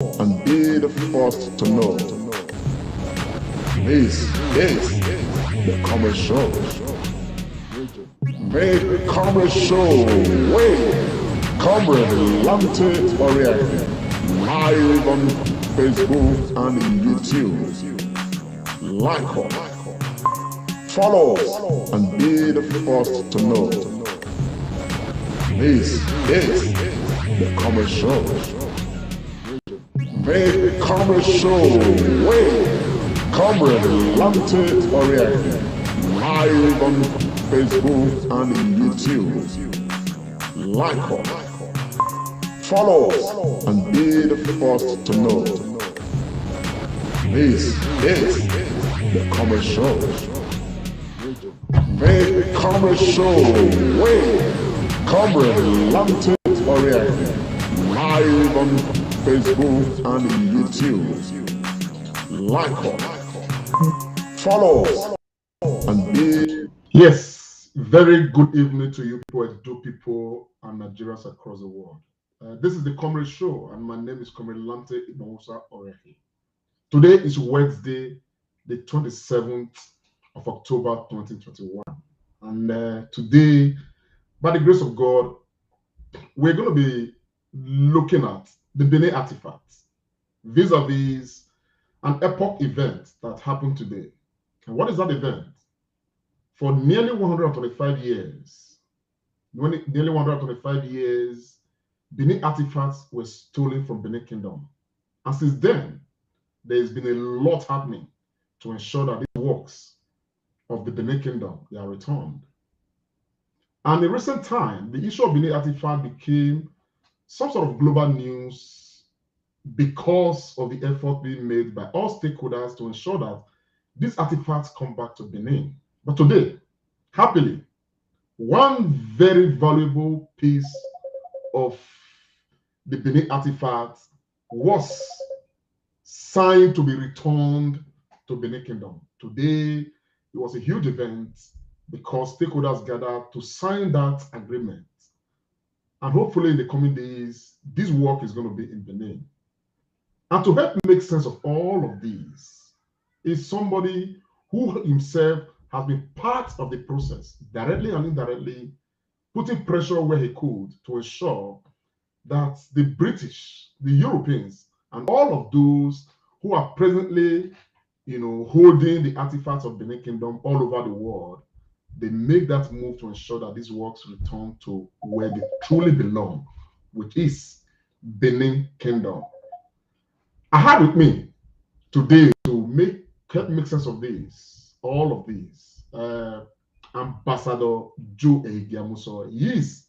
and be the first to know. This is the Comrade Show. Make the Comrade Show with Comrade Lante Oriake, live on Facebook and YouTube. Like us, follow us, and be the first to know. This is the Comrade Show. Make the Comrade Show with Comrade Lante Oriake, live on Facebook and YouTube. Like us, follow us, and be the first to know. This is the Comrade Show. Make the Comrade Show with Comrade Lante Oriake, live on Facebook and YouTube. Like us, follow us, and be. Yes, very good evening to you people, Edo people, and Nigerians across the world. This is the Comrade Show, and my name is Comrade Lante Oriake. Today is Wednesday, the 27th of October 2021. And today, by the grace of God, we're going to be looking at the Benin artifacts vis-a-vis an epoch event that happened today. And what is that event? For nearly 125 years, Benin artifacts were stolen from Benin Kingdom. And since then, there's been a lot happening to ensure that these works of the Benin Kingdom, they are returned. And in recent time, the issue of Benin artifact became some sort of global news because of the effort being made by all stakeholders to ensure that these artifacts come back to Benin. But today, happily, one very valuable piece of the Benin artifact was signed to be returned to Benin Kingdom. Today, it was a huge event because stakeholders gathered to sign that agreement. And hopefully in the coming days, this work is going to be in Benin. And to help make sense of all of these is somebody who himself has been part of the process, directly and indirectly, putting pressure where he could to ensure that the British, the Europeans, and all of those who are presently, holding the artifacts of Benin Kingdom all over the world, they make that move to ensure that these works return to where they truly belong, which is Benin Kingdom. I have with me today to help make sense of this, all of these, Ambassador Joe Ehigiamuso. He is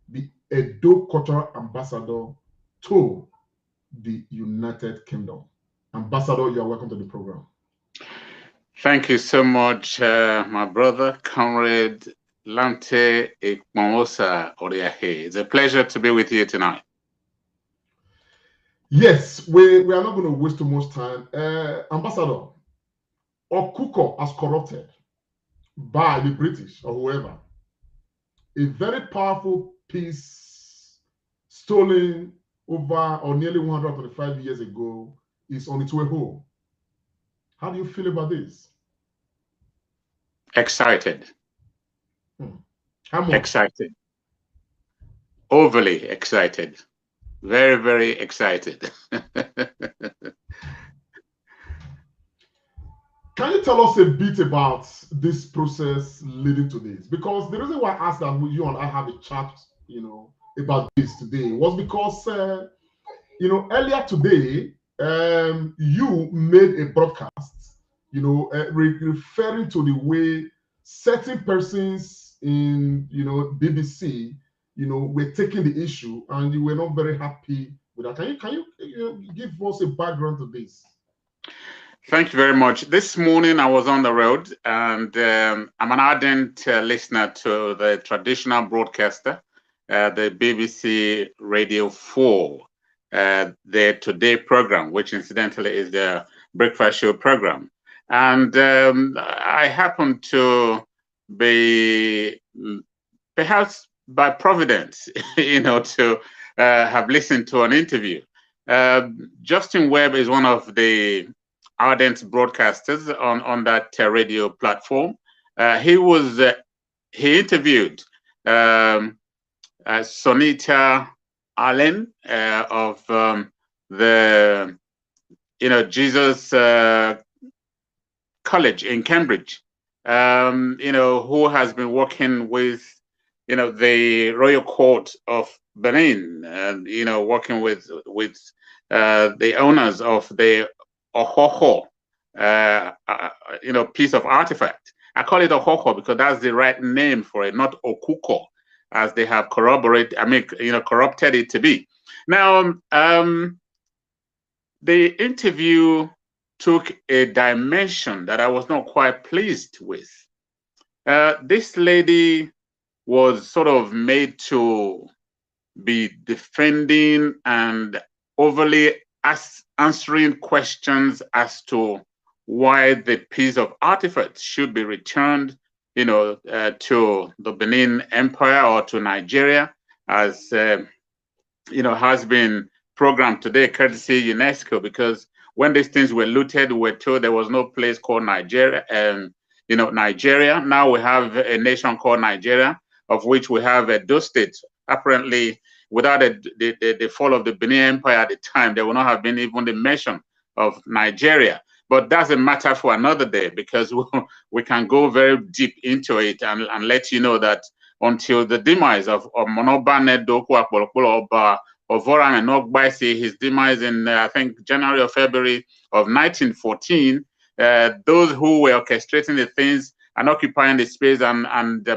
the Edo Cultural Ambassador to the United Kingdom. Ambassador, you are welcome to the program. Thank you so much, my brother, Comrade Lante Oriake. It's a pleasure to be with you tonight. Yes, we are not going to waste too much time. Ambassador, Okukor has corrupted by the British or whoever a very powerful piece stolen over or nearly 125 years ago is on its way home. How do you feel about this? Excited. How much? Excited. Overly excited. Very, very excited. Can you tell us a bit about this process leading to this? Because the reason why I asked that you and I have a chat, about this today was because, earlier today, you made a broadcast, referring to the way certain persons in, BBC, were taking the issue, and you were not very happy with that. Can you give us a background to this? Thank you very much. This morning I was on the road, and I'm an ardent listener to the traditional broadcaster, the BBC Radio 4, their Today program, which incidentally is the breakfast show program. And I happened to be, perhaps by providence, to have listened to an interview Justin Webb is one of the ardent broadcasters on that radio platform. He interviewed Sonita Allen of the Jesus College in Cambridge, who has been working with the Royal Court of Benin, and working with the owners of the Okukor, piece of artifact. I call it Okukor because that's the right name for it, not Okukor, as they have corroborated. Corrupted it to be. Now, the interview took a dimension that I was not quite pleased with. This lady was sort of made to be defending and overly answering questions as to why the piece of artifact should be returned, to the Benin Empire or to Nigeria, as has been programmed today, courtesy UNESCO, because when these things were looted, we were told there was no place called Nigeria, Nigeria. Now we have a nation called Nigeria, of which we have Edo State. Apparently, without the fall of the Benin Empire at the time, there would not have been even the mention of Nigeria. But that's a matter for another day, because we can go very deep into it and let you know that until the demise of Monobane Doku Akpolokpolo Oba of Voram and Ogbaisi, his demise in, I think, January or February of 1914, those who were orchestrating the things and occupying the space and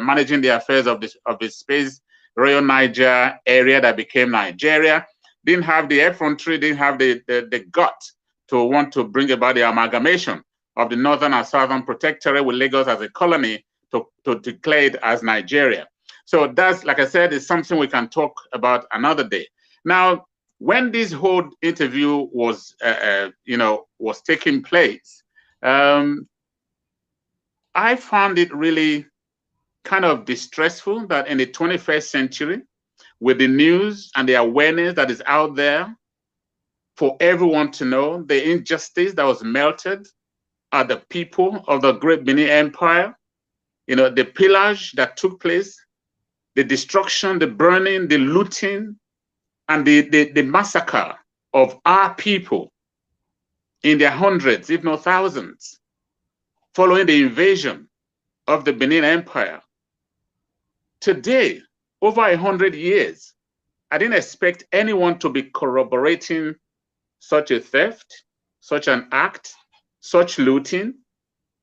managing the affairs of the space, Royal Niger area that became Nigeria, didn't have the effrontery, didn't have the gut to want to bring about the amalgamation of the Northern and Southern Protectorate with Lagos as a colony to declare it as Nigeria. So that's, like I said, is something we can talk about another day. Now, when this whole interview was taking place, I found it really kind of distressful that in the 21st century, with the news and the awareness that is out there for everyone to know, the injustice that was melted at the people of the Great Benin Empire, the pillage that took place, the destruction, the burning, the looting, and the massacre of our people in their hundreds, if not thousands, following the invasion of the Benin Empire. Today, over 100 years, I didn't expect anyone to be corroborating such a theft, such an act, such looting.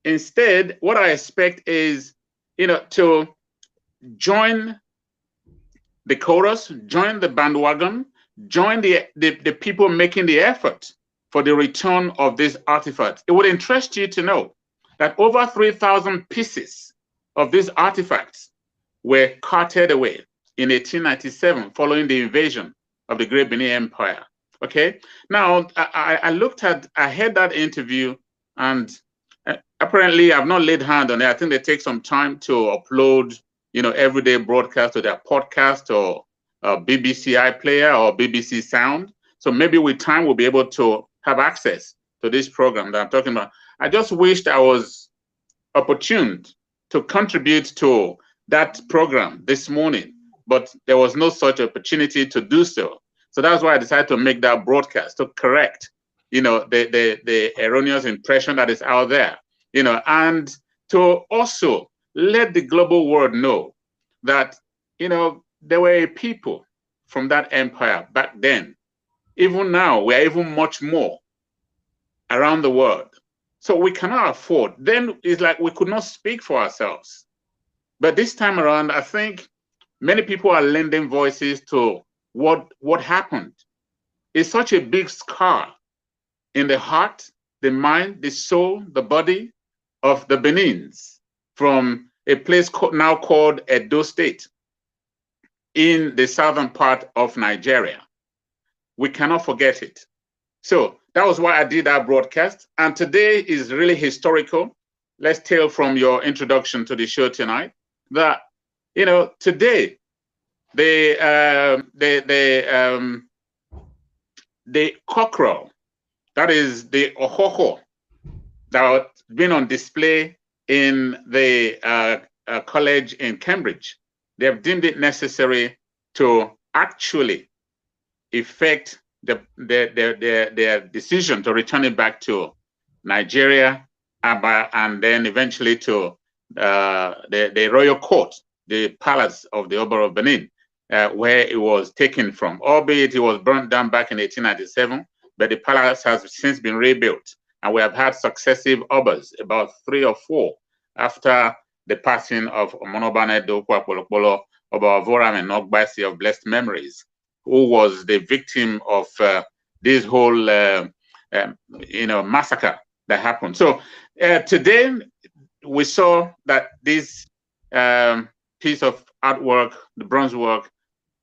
Instead, what I expect is, to join the chorus, join the bandwagon, join the people making the effort for the return of this artifact. It would interest you to know that over 3,000 pieces of these artifacts were carted away in 1897 following the invasion of the Great Benin Empire. Okay, now I heard that interview, and apparently I've not laid hand on it. I think they take some time to upload, everyday broadcast to their podcast or BBC iPlayer or BBC Sound. So maybe with time we'll be able to have access to this program that I'm talking about. I just wished I was opportuned to contribute to that program this morning, but there was no such opportunity to do so. So that's why I decided to make that broadcast to correct, the erroneous impression that is out there, and to also let the global world know that, there were a people from that empire back then. Even now, we are even much more around the world. So we cannot afford. Then it's like we could not speak for ourselves. But this time around, I think many people are lending voices to what happened. It's such a big scar in the heart, the mind, the soul, the body of the Benins from a place now called Edo State in the southern part of Nigeria. We cannot forget it. So that was why I did that broadcast. And today is really historical. Let's tell from your introduction to the show tonight that, the the cockerel, that is the Okukor, that been on display in the college in Cambridge, they have deemed it necessary to actually effect their decision to return it back to Nigeria, and then eventually to the royal court, the palace of the Oba of Benin, where it was taken from, albeit it was burnt down back in 1897, but the palace has since been rebuilt. And we have had successive Obas, about 3 or 4, after the passing of Omonobane Dokwa Polopolo, Oba Voram and Nogbasi of blessed memories, who was the victim of this whole massacre that happened. So today we saw that this piece of artwork, the bronze work,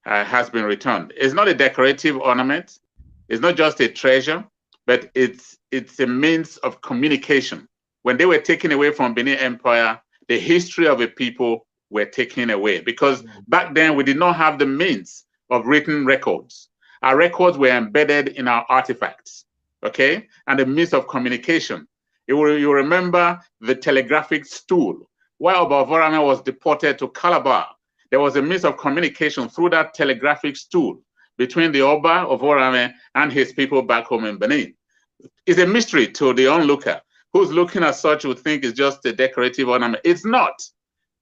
has been returned. It's not a decorative ornament. It's not just a treasure, but it's a means of communication. When they were taken away from Benin Empire, the history of a people were taken away, because back then we did not have the means of written records. Our records were embedded in our artifacts, okay? And the means of communication. You remember the telegraphic stool. While Oba Vorame was deported to Calabar, there was a means of communication through that telegraphic stool between the Oba of Vorame and his people back home in Benin. It's a mystery to the onlooker who's looking at such would think it's just a decorative ornament. It's not.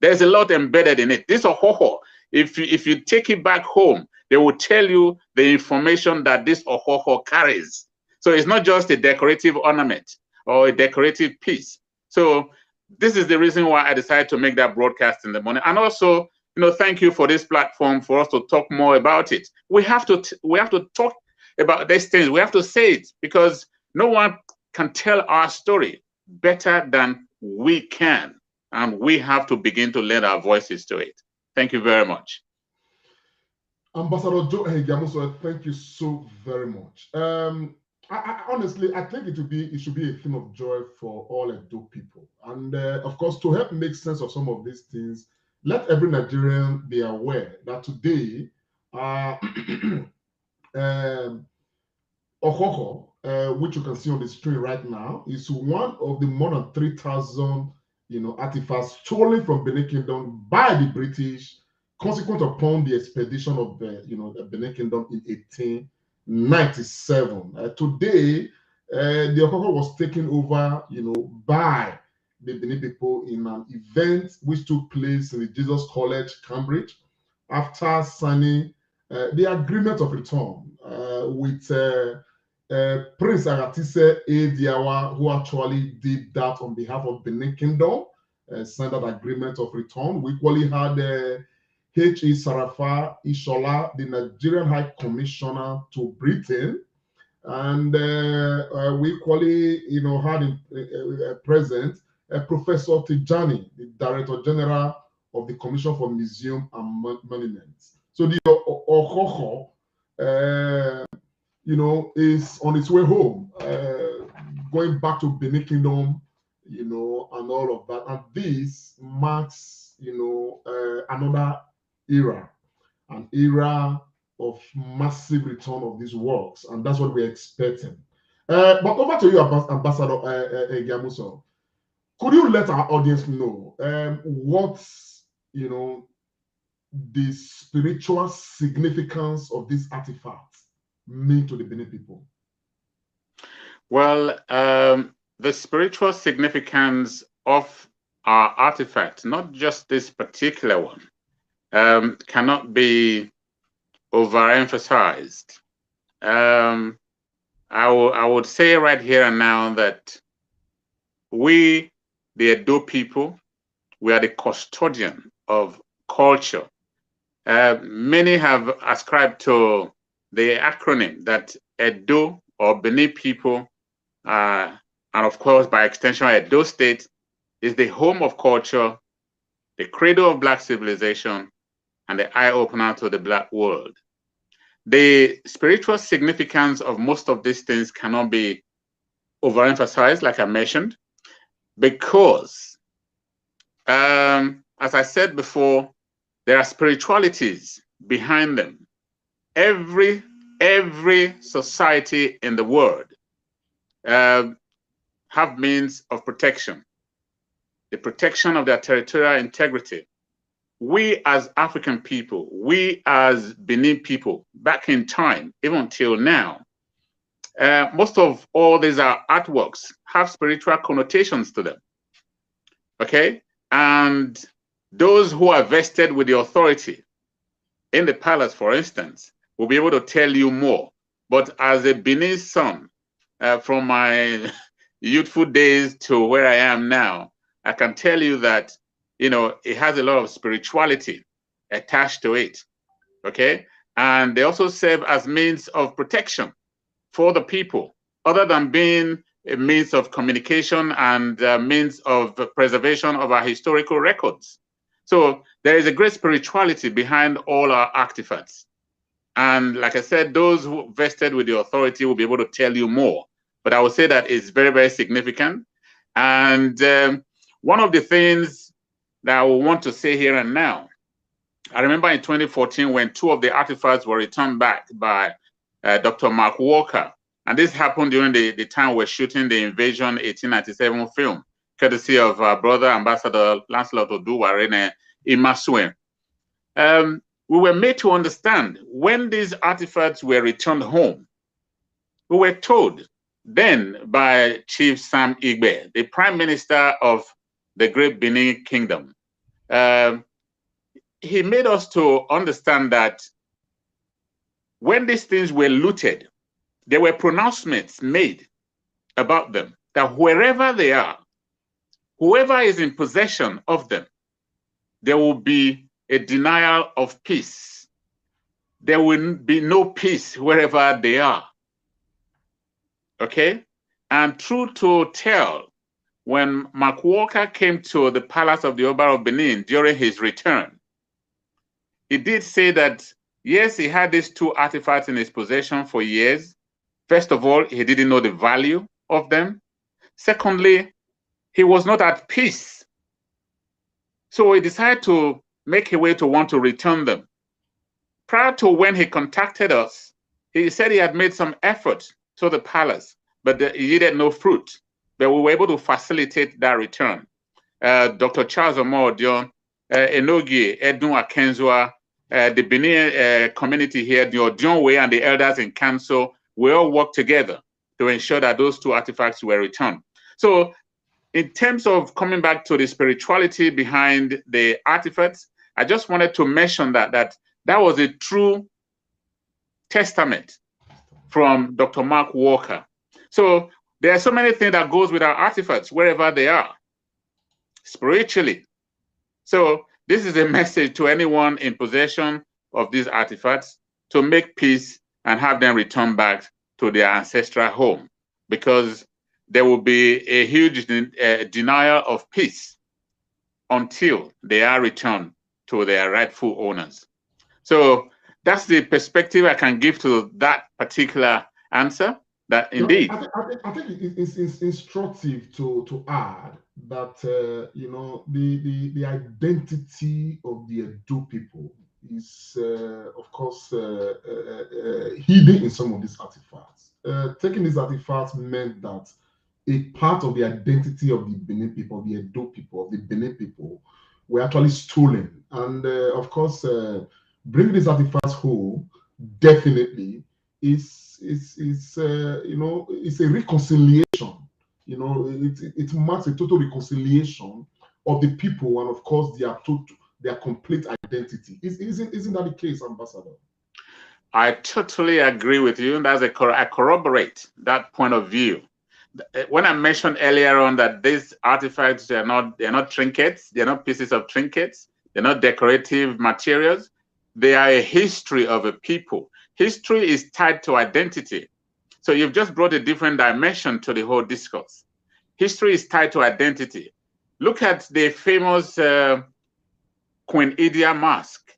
There's a lot embedded in it. This Ohoho, if you take it back home, they will tell you the information that this Ohoho carries. So it's not just a decorative ornament or a decorative piece. So this is the reason why I decided to make that broadcast in the morning. And also, thank you for this platform for us to talk more about it. We have to talk about these things. We have to say it, because no one can tell our story better than we can. And we have to begin to lend our voices to it. Thank you very much. Ambassador Joe Ehigiamuso, thank you so very much. I honestly, I think it should be a theme of joy for all Edo people. And of course, to help make sense of some of these things, let every Nigerian be aware that today, Okukor, which you can see on the screen right now, is one of the more than 3,000 artifacts stolen from Benin Kingdom by the British, consequent upon the expedition of the Benin Kingdom in 1897. Today, the Okukor was taken over, by the Benin people in an event which took place in the Jesus College, Cambridge, after signing the agreement of return with Prince Agatise Ediawa, who actually did that on behalf of Benin Kingdom, signed that agreement of return. We equally had H.E. Sarafa Ishola, the Nigerian High Commissioner to Britain, and we equally, had present Professor Tijani, the Director General of the Commission for Museum and Monuments. So the Okukor, is on its way home, going back to Benin Kingdom, and all of that. And this marks, another era, an era of massive return of these works, and that's what we're expecting. But over to you, Ambassador Ehigiamuso. Could you let our audience know what's, the spiritual significance of these artifacts mean to the Benin people? Well, the spiritual significance of our artifact, not just this particular one, cannot be overemphasized. I would say right here and now that we, the Edo people, we are the custodian of culture. Many have ascribed to the acronym that Edo or Benin people, and of course, by extension, Edo State, is the home of culture, the cradle of Black civilization, and the eye-opener to the Black world. The spiritual significance of most of these things cannot be overemphasized, like I mentioned, because, as I said before, there are spiritualities behind them. Every every society in the world have means of protection, the protection of their territorial integrity. We as African people, we as Benin people, back in time, even till now, most of all these artworks have spiritual connotations to them. Okay? And those who are vested with the authority in the palace, for instance, will be able to tell you more. But as a Benin son, from my youthful days to where I am now, I can tell you that, you know, it has a lot of spirituality attached to it. Okay? And they also serve as means of protection for the people, other than being a means of communication and means of preservation of our historical records. So there is a great spirituality behind all our artifacts. And like I said, those who vested with the authority will be able to tell you more. But I would say that it's very, very significant. And one of the things that I will want to say here and now, I remember in 2014 when 2 of the artifacts were returned back by Dr. Mark Walker. And this happened during the time we're shooting the Invasion 1897 film, courtesy of our brother, Ambassador Lancelot Oduware Imasue. We were made to understand when these artifacts were returned home, we were told then by Chief Sam Igbe, the Prime Minister of the Great Benin Kingdom. He made us to understand that when these things were looted, there were pronouncements made about them, that wherever they are, whoever is in possession of them, there will be a denial of peace. There will be no peace wherever they are. Okay? And true to tell, when Mark Walker came to the palace of the Oba of Benin during his return, he did say that, yes, he had these 2 artifacts in his possession for years. First of all, he didn't know the value of them. Secondly, he was not at peace. So he decided to make a way to want to return them. Prior to when he contacted us, he said he had made some effort to the palace, but he yielded no fruit. But we were able to facilitate that return. Dr. Charles Omodion, Enogi, Edun Akenzua, the Benin community here, the Odionwe and the elders in council, we all worked together to ensure that those 2 artifacts were returned. So in terms of coming back to the spirituality behind the artifacts, I just wanted to mention that was a true testament from Dr. Mark Walker. So there are so many things that goes with our artifacts wherever they are, spiritually. So this is a message to anyone in possession of these artifacts to make peace and have them return back to their ancestral home, because there will be a huge denial of peace until they are returned to their rightful owners. So that's the perspective I can give to that particular answer, that indeed. I think it's instructive to add that, you know, the identity of the Edo people is, of course, hidden in some of these artifacts. Taking these artifacts meant that a part of the identity of the Benin people, the Edo people, of the Benin people, were actually stolen. And of course, bringing these artifacts home definitely is you know, it's a reconciliation. You know, it marks a total reconciliation of the people, and of course their complete identity. Isn't that the case, Ambassador? I totally agree with you. That's I corroborate that point of view. When I mentioned earlier on that these artifacts, they're not trinkets, they're not pieces of trinkets, they're not decorative materials. They are a history of a people. History is tied to identity. So you've just brought a different dimension to the whole discourse. History is tied to identity. Look at the famous Queen Idia mask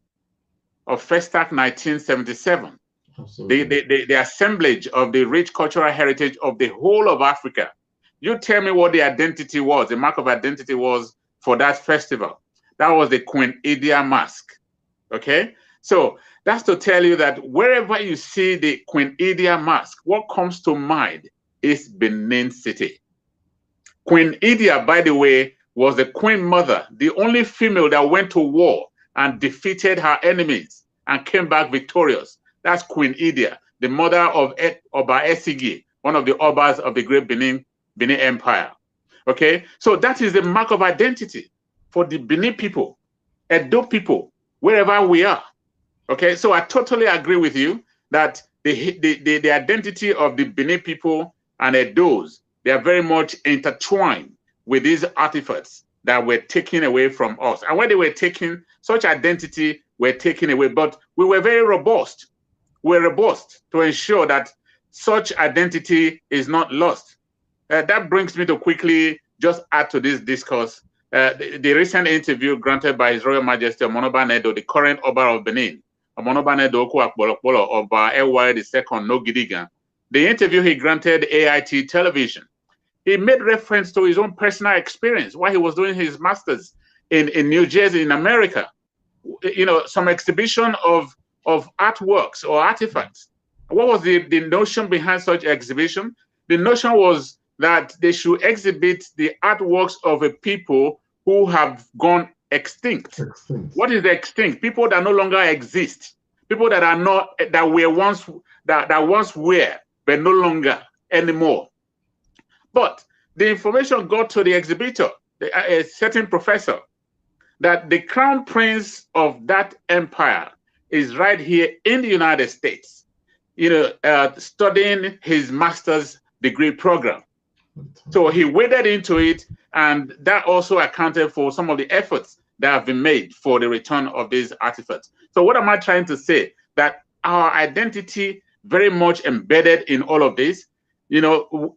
of Festac 1977. The assemblage of the rich cultural heritage of the whole of Africa. You tell me what the identity was, the mark of identity was for that festival. That was the Queen Idia mask. Okay? So That's to tell you that wherever you see the Queen Idia mask, what comes to mind is Benin City. Queen Idia, by the way, was the queen mother, the only female that went to war and defeated her enemies and came back victorious. That's Queen Idia, the mother of Oba Esigi, one of the Obas of the great Benin Empire. Okay, so that is the mark of identity for the Benin people, Edo people, wherever we are. Okay, so I totally agree with you that the identity of the Benin people and Edos, they are very much intertwined with these artifacts that were taken away from us. And when they were taken, such identity were taken away, but we were very robust. We were robust to ensure that such identity is not lost. That brings me to quickly just add to this discourse the recent interview granted by His Royal Majesty Omonoba Nedo, the current Oba of Benin, Omonoba Nedo Okuakbolokpolo Oba Eware II Nogidigan. The interview he granted AIT television. He made reference to his own personal experience while he was doing his master's in New Jersey in America. You know, some exhibition of artworks or artifacts. What was the notion behind such exhibition? The notion was that they should exhibit the artworks of a people who have gone extinct. What is extinct? People that no longer exist. People that are not, that were once, that once were, but no longer anymore. But the information got to the exhibitor, a certain professor, that the crown prince of that empire is right here in the United States, you know, studying his master's degree program. So he waded into it, and that also accounted for some of the efforts that have been made for the return of these artifacts. So what am I trying to say? That our identity very much embedded in all of this. You know,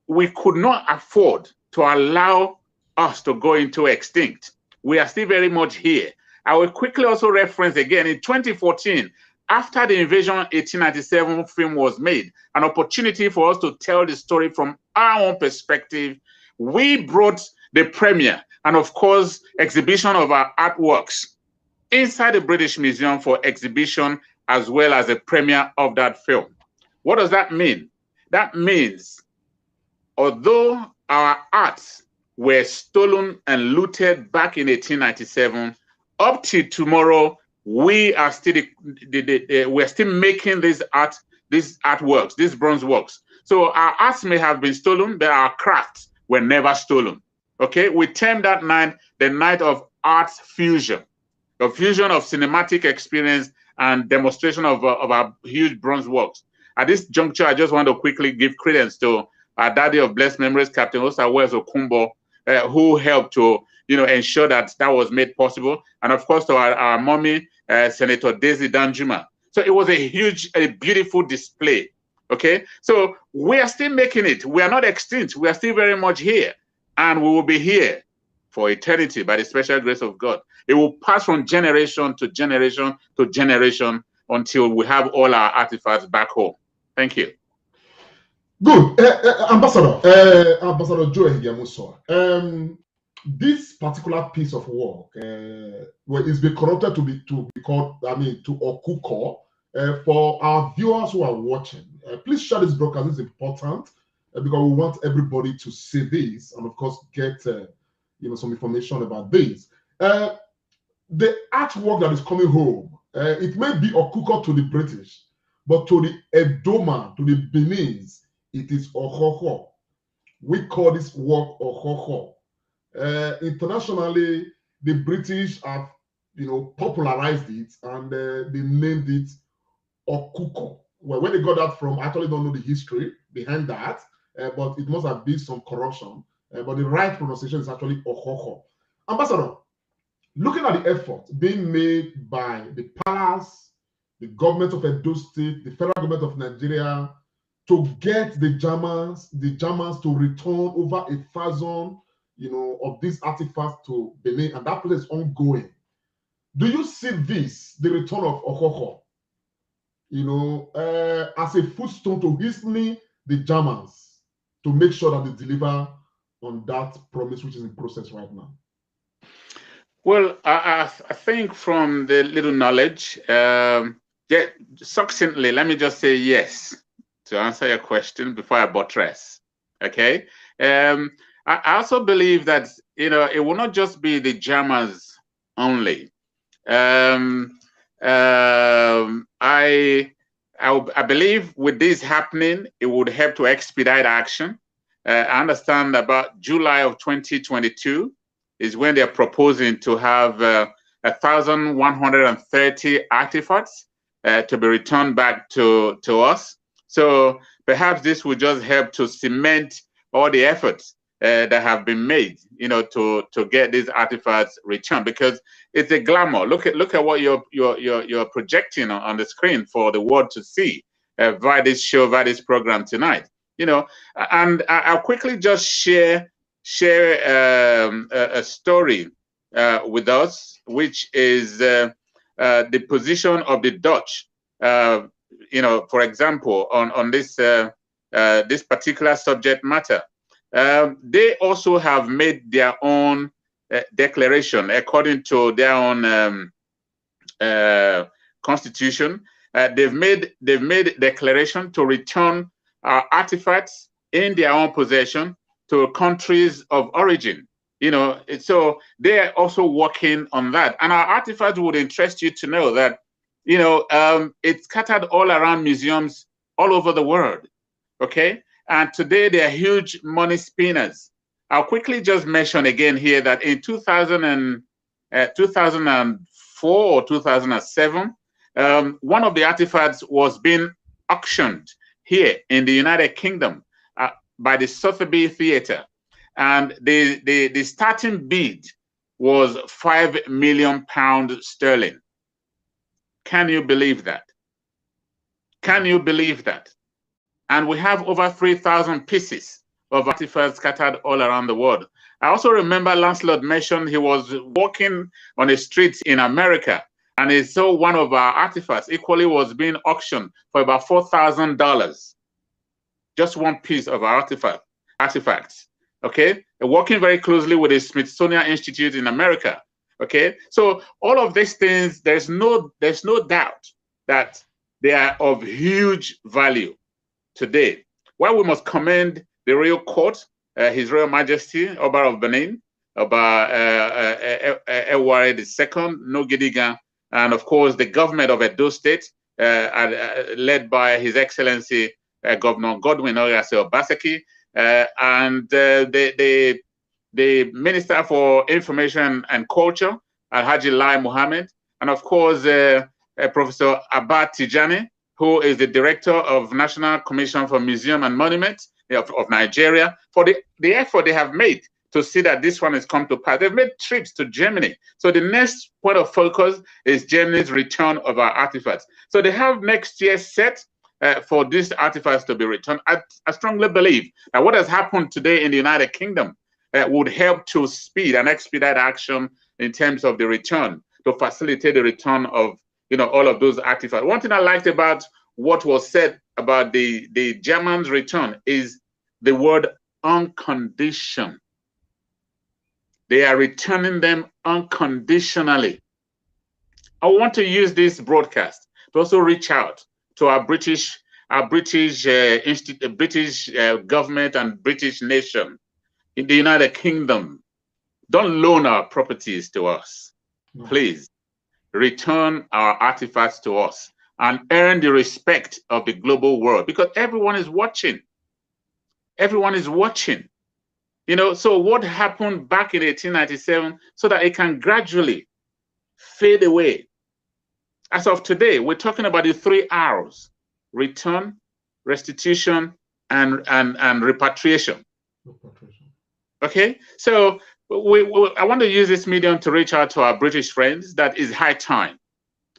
we could not afford to allow us to go into extinct. We are still very much here. I will quickly also reference again in 2014, after the invasion 1897 film was made, an opportunity for us to tell the story from our own perspective. We brought the premiere and of course exhibition of our artworks inside the British Museum for exhibition, as well as a premiere of that film. What does that mean? That means although our arts were stolen and looted back in 1897, up to tomorrow, we are still we're still making these artworks, these bronze works. So our arts may have been stolen, but our crafts were never stolen. Okay, we term that night the night of arts fusion, the fusion of cinematic experience and demonstration of our huge bronze works. At this juncture, I just want to quickly give credence to our daddy of blessed memories, Captain Osa Wells Okumbo, who helped to ensure that that was made possible, and of course to our mommy, Senator Daisy Danjuma. So it was a beautiful display. Okay, so we are still making it. We are not extinct. We are still very much here, and we will be here for eternity by the special grace of God. It will pass from generation to generation to generation until we have all our artifacts back home. Thank you. Good, Ambassador Joe Higiamuso. This particular piece of work is been corrupted to be called, to Okukor. For our viewers who are watching, please share this broadcast. It's important because we want everybody to see this and, of course, get some information about this. The artwork that is coming home, it may be Okukor to the British, but to the Edoma, to the Beninese, it is Okukor. We call this work Okukor. Internationally, the British have, popularized it and they named it Okukor. Well, where they got that from, I actually don't know the history behind that, but it must have been some corruption. But the right pronunciation is actually Okukor. Ambassador, looking at the effort being made by the palace, the government of Edo State, the federal government of Nigeria, to get the Germans to return over 1,000, of these artifacts to Benin, and that process is ongoing. Do you see this, the return of Okukor, as a footstone to hastening the Germans to make sure that they deliver on that promise which is in process right now? Well, I think from the little knowledge, Yeah, succinctly, let me just say yes to answer your question before I buttress. Okay. I also believe that, you know, it will not just be the Germans only. I believe with this happening, it would help to expedite action. I understand about July of 2022 is when they're proposing to have 1,130 artifacts to be returned back to us. So perhaps this will just help to cement all the efforts that have been made, you know, to get these artifacts returned, because it's a glamour. Look at what you're projecting on the screen for the world to see via this show, via this program tonight. You know, and I'll quickly just share a story with us, which is the position of the Dutch. You know, for example, on this this particular subject matter. They also have made their own declaration according to their own constitution. They've made declaration to return artifacts in their own possession to countries of origin. You know, so they're also working on that. And our artifacts would interest you to know that, you know, it's scattered all around museums all over the world. Okay. And today they are huge money spinners. I'll quickly just mention again here that in 2004 or 2007, one of the artifacts was being auctioned here in the United Kingdom by the Sotheby Theatre. And the starting bid was £5 million sterling. Can you believe that? Can you believe that? And we have over 3,000 pieces of artifacts scattered all around the world. I also remember Lancelot mentioned he was walking on the streets in America and he saw one of our artifacts equally was being auctioned for about $4,000. Just one piece of our artifacts. Okay, working very closely with the Smithsonian Institute in America. Okay, so all of these things, there's no doubt that they are of huge value today. While we must commend the royal court, His Royal Majesty, Oba of Benin, Oba Eware II, Nogidiga, and of course the government of Edo State, led by His Excellency Governor Godwin Oyase Obaseki, and the Minister for Information and Culture, Alhaji Lai Mohammed, and of course Professor Abba Tijani, who is the director of National Commission for Museum and Monuments of Nigeria, for the effort they have made to see that this one has come to pass. They've made trips to Germany. So the next point of focus is Germany's return of our artifacts. So they have next year set for these artifacts to be returned. I strongly believe that what has happened today in the United Kingdom would help to speed and expedite action in terms of the return, to facilitate the return of, you know, all of those artifacts. One thing I liked about what was said about the Germans' return is the word unconditioned. They are returning them unconditionally. I want to use this broadcast to also reach out to our British government and British nation in the United Kingdom. Don't loan our properties to us. No. Please return our artifacts to us and earn the respect of the global world, because everyone is watching. Everyone is watching. You know, so what happened back in 1897 so that it can gradually fade away. As of today, we're talking about the 3 R's: return, restitution, and repatriation. Okay, so I want to use this medium to reach out to our British friends that is high time.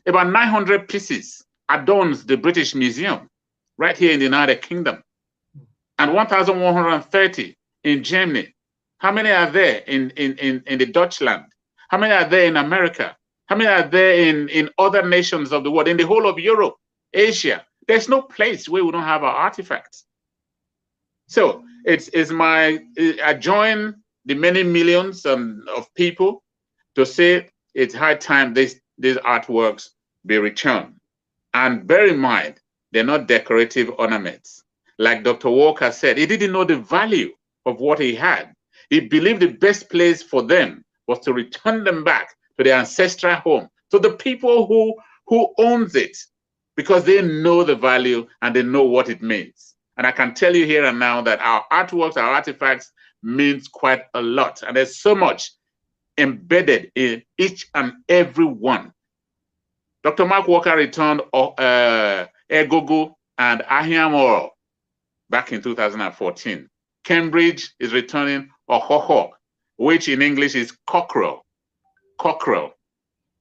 About 900 pieces adorns the British Museum right here in the United Kingdom, and 1,130 in Germany. How many are there in the Dutchland? How many are there in America? How many are there in other nations of the world, in the whole of Europe, Asia? There's no place where we don't have our artifacts. So I join the many millions of people to say it's high time these artworks be returned. And bear in mind, they're not decorative ornaments. Like Dr. Walker said, he didn't know the value of what he had. He believed the best place for them was to return them back to their ancestral home, to the people who owns it, because they know the value and they know what it means. And I can tell you here and now that our artworks, our artifacts means quite a lot. And there's so much embedded in each and every one. Dr. Mark Walker returned Egogo and Ahiamoro back in 2014. Cambridge is returning Okukor, which in English is cockerel. Cockerel.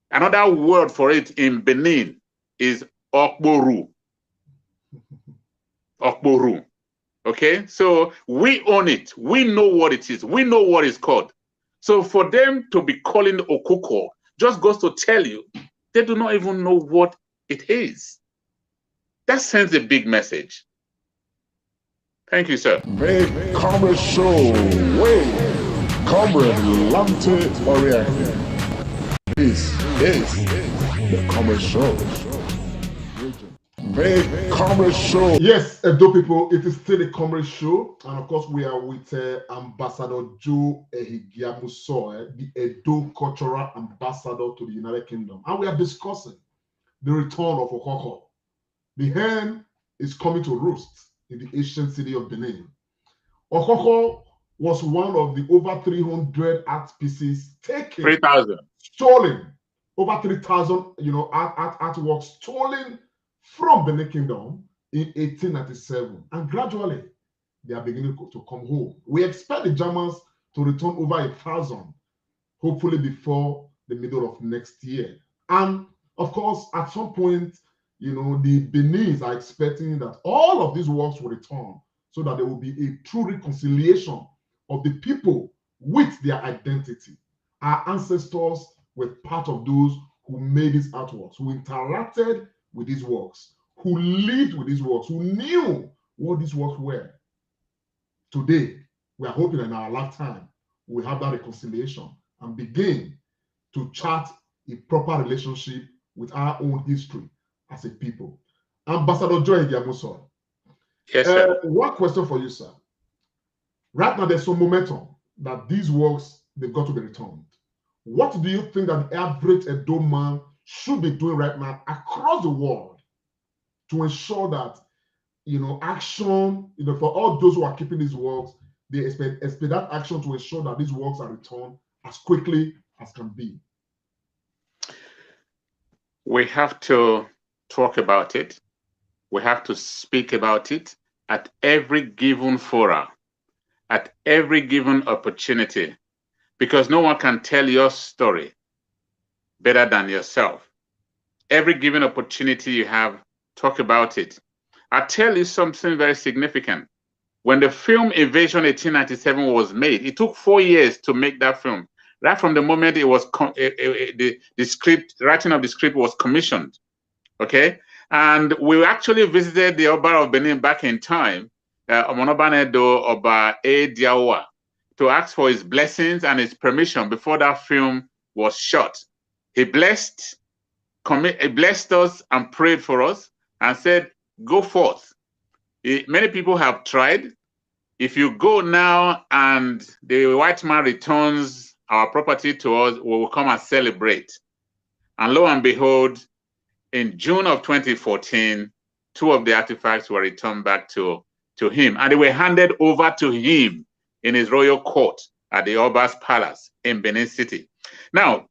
Another word for it in Benin is Okboru. Okboru. Okay, so we own it. We know what it is. We know what it's called. So for them to be calling Okukor just goes to tell you they do not even know what it is. That sends a big message. Thank you, sir. Big Comrade Show. Wait, Comrade Lante Oriente. This is the Comrade Show. Big Comrade Show. Yes, Edo people, it is still the Comrade Show. And of course, we are with Ambassador Joe Ehigiamuso, the Edo Cultural Ambassador to the United Kingdom. And we are discussing the return of Okukor. The hen is coming to roost in the ancient city of Benin. Okukor was one of the over 300 art pieces taken. 3,000. Stolen. Over 3,000, artworks stolen from Benin Kingdom in 1897. And gradually, they are beginning to come home. We expect the Germans to return over 1,000, hopefully before the middle of next year. And of course, at some point, the Benin's are expecting that all of these works will return so that there will be a true reconciliation of the people with their identity. Our ancestors were part of those who made these artworks, who interacted with these works, who lived with these works, who knew what these works were. Today, we are hoping in our lifetime we have that reconciliation and begin to chart a proper relationship with our own history as a people. Ambassador Joe Ehigiamuso. Yes, sir. One question for you, sir. Right now, there's some momentum that these works, they've got to be returned. What do you think that the average Edo man should be doing right now across the world to ensure that, action, for all those who are keeping these works, they expect that action to ensure that these works are returned as quickly as can be? We have to talk about it. We have to speak about it at every given fora, at every given opportunity, because no one can tell your story better than yourself. Every given opportunity you have, talk about it. I'll tell you something very significant. When the film Invasion 1897 was made, it took 4 years to make that film. Right from the moment it was the writing of the script was commissioned. Okay, and we actually visited the Oba of Benin back in time, Omonobanedo Oba Ediawa, to ask for his blessings and his permission before that film was shot. He blessed us and prayed for us and said, "Go forth." Many people have tried. If you go now and the white man returns our property to us, we will come and celebrate. And lo and behold, in June of 2014, 2 of the artifacts were returned back to him, and they were handed over to him in his royal court at the Oba's Palace in Benin City. Now,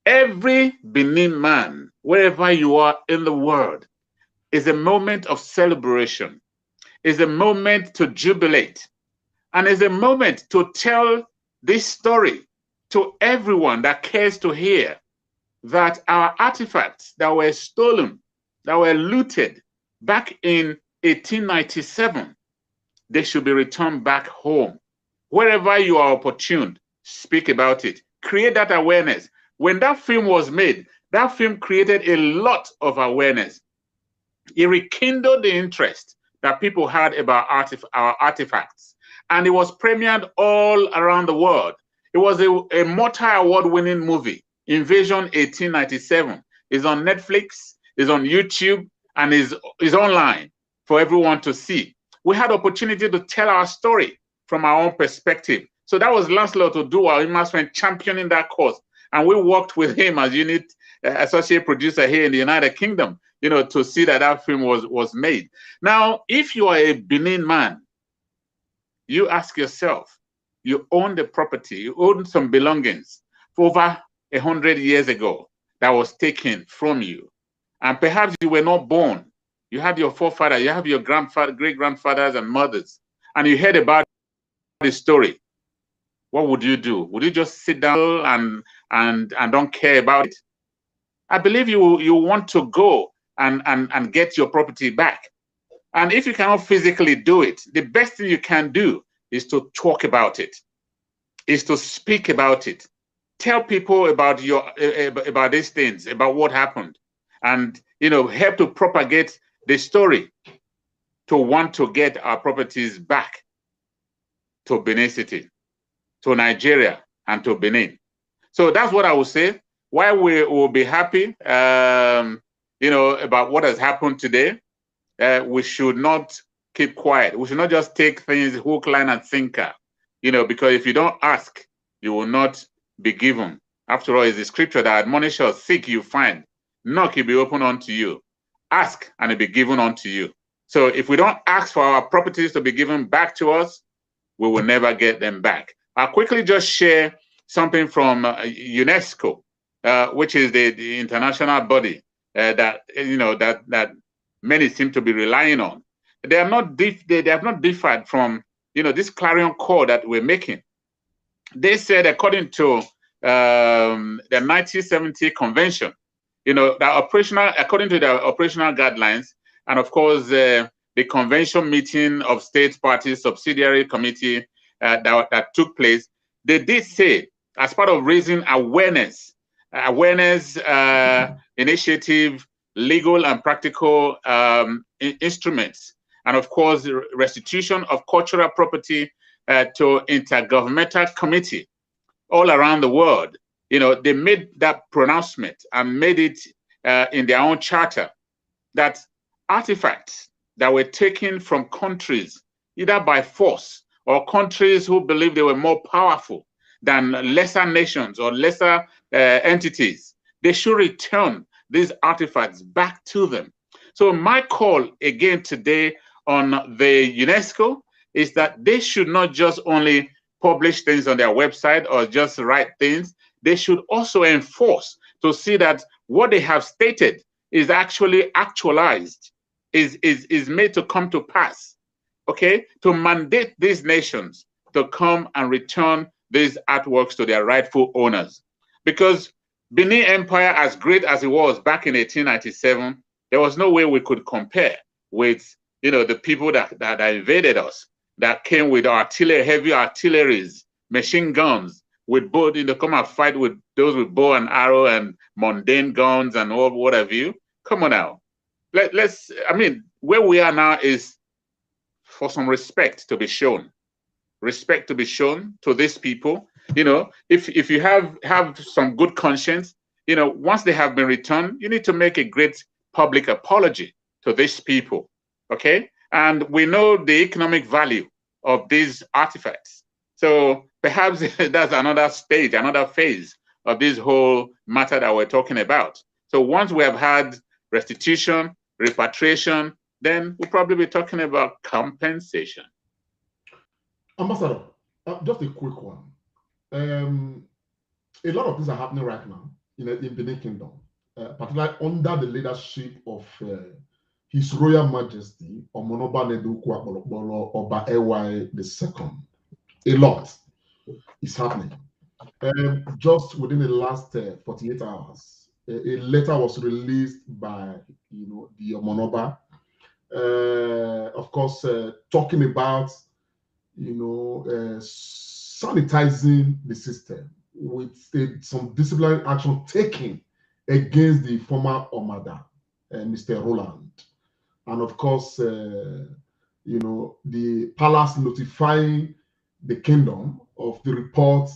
every Benin man, wherever you are in the world, is a moment of celebration, is a moment to jubilate, and is a moment to tell this story to everyone that cares to hear, that our artifacts that were stolen, that were looted back in 1897, they should be returned back home. Wherever you are opportune, speak about it. Create that awareness. When that film was made, that film created a lot of awareness. It rekindled the interest that people had about our artifacts. And it was premiered all around the world. It was a multi-award winning movie. Invasion 1897 is on Netflix, is on YouTube, and is online for everyone to see. We had opportunity to tell our story from our own perspective. So that was Lancelot Oduwa, Imaswen, championing that cause. And we worked with him as unit associate producer here in the United Kingdom, you know, to see that that film was made. Now, if you are a Benin man, you ask yourself, you own the property, you own some belongings for over 100 years ago that was taken from you. And perhaps you were not born. You had your forefather, you have your grandfather, great-grandfathers and mothers, and you heard about the story. What would you do? Would you just sit down and don't care about it? I believe you want to go and get your property back. And if you cannot physically do it, the best thing you can do is to talk about it, is to speak about it. Tell people about about these things, about what happened, and you know, help to propagate the story to want to get our properties back to Benin City, to Nigeria, and to Benin. So that's what I would say. Why we will be happy, you know, about what has happened today. We should not keep quiet. We should not just take things hook, line, and sinker, you know, because if you don't ask, you will not be given. After all, it's the scripture that admonishes us, seek you find, knock it be open unto you, ask and it be given unto you. So if we don't ask for our properties to be given back to us, we will never get them back. I'll quickly just share something from UNESCO, which is the international body that you know that many seem to be relying on. They have not differed from, you know, this clarion call that we're making. They said, according to the 1970 convention, you know, according to the operational guidelines, and of course the convention meeting of state parties subsidiary committee that took place, they did say, as part of raising awareness initiative, legal and practical instruments, and of course restitution of cultural property to intergovernmental committee all around the world. You know, they made that pronouncement and made it in their own charter that artifacts that were taken from countries either by force or countries who believed they were more powerful than lesser nations or lesser entities, they should return these artifacts back to them. So my call again today on the UNESCO is that they should not just only publish things on their website or just write things. They should also enforce to see that what they have stated is actually actualized, is made to come to pass, okay? To mandate these nations to come and return these artworks to their rightful owners. Because Benin Empire, as great as it was back in 1897, there was no way we could compare with, you know, the people that invaded us, that came with artillery, heavy artilleries, machine guns, with both, you know, come and fight with those with bow and arrow and mundane guns and all what have you. Come on now. Let's, I mean, where we are now is for some respect to be shown. Respect to be shown to these people. You know, if you have some good conscience, you know, once they have been returned, you need to make a great public apology to these people, okay? And we know the economic value of these artifacts. So perhaps that's another stage, another phase of this whole matter that we're talking about. So once we have had restitution, repatriation, then we'll probably be talking about compensation. Ambassador, just a quick one. A lot of things are happening right now in Benin Kingdom, particularly under the leadership of His Royal Majesty Omonoba Neduku Akpolokpolo Oba Ewai II. A lot is happening. Just within the last 48 hours, a letter was released by, you know, the Omonoba, of course, talking about, you know, sanitizing the system with some disciplinary action taken against the former Omada, Mr. Roland. And of course, you know, the palace notifying the kingdom of the report